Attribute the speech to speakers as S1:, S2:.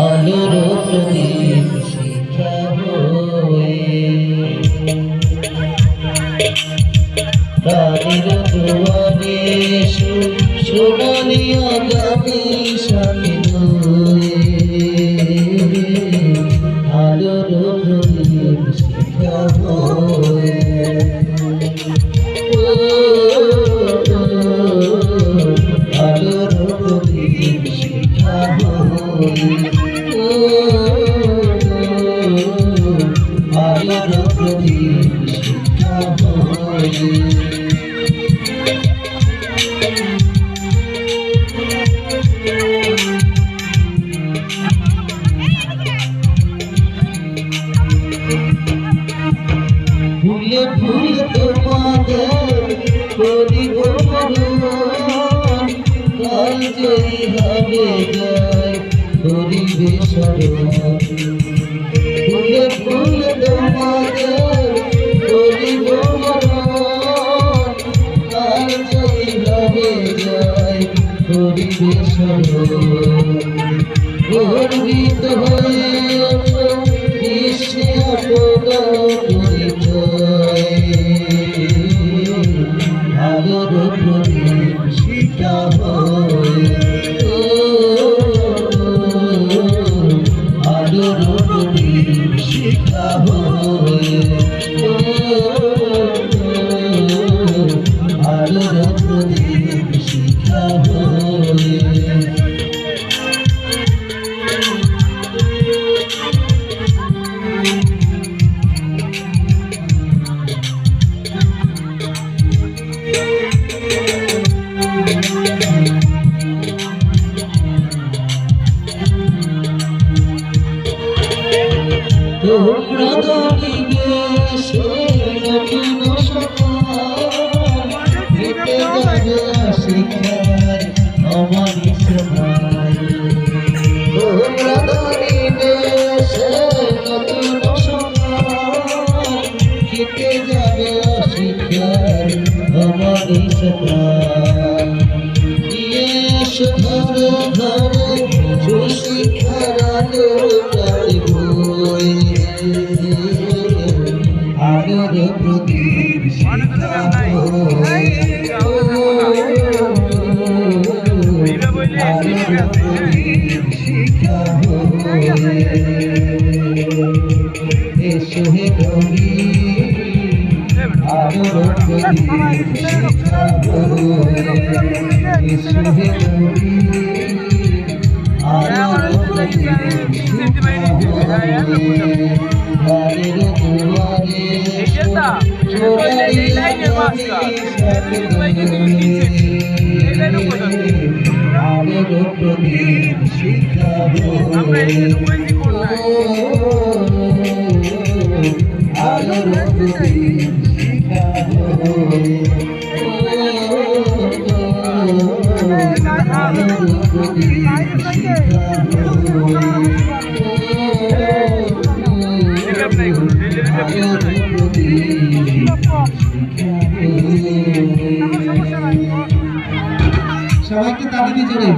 S1: আলোর প্রদীপ শিখা হয়ে প্রাণের দুয়ারে সোনালি আগামী সাথে হয়ে আলোর প্রদীপ শিখা হয়ে আলোর প্রদীপ শিখা আলোর প্রদীপ শিখা ফুলে ফুল তোমাদের করিব কাল জয়ী হবে জয় করিবে স্মরণ ফুলে ফুল তোমাদের করিব কাল জয়ী হবে জয় করিবে স্মরণ গর্বিত হয়ে বিশ্বে আলোর প্রদীপ শিখা হয়ে আলোর প্রদীপ শিখা হয়ে আলোর প্রদীপ শিখা হয়ে তোমরা দাঁড়িয়ে নতুন সকাল হেঁটে যাবে শিখায় আমার সমাজ তোমরা দাঁড়িয়ে নতুন সকাল হেঁটে যাবে শিখায় আমার সমাজ ধরে ধরে শিক্ষার আলো আলোর প্রদীপ শিখা আলোর প্রদীপ শিখা এসো হে কবি আলোর প্রদীপ শিখা এসো হে কবি আলোর প্রদীপ শিখা ঘরের দুয়ারে আলোর প্রদীপ শিখা আলোর প্রদীপ শিখা আলোর প্রদীপ শিখা সবাইকে তালি দিয়ে জোরে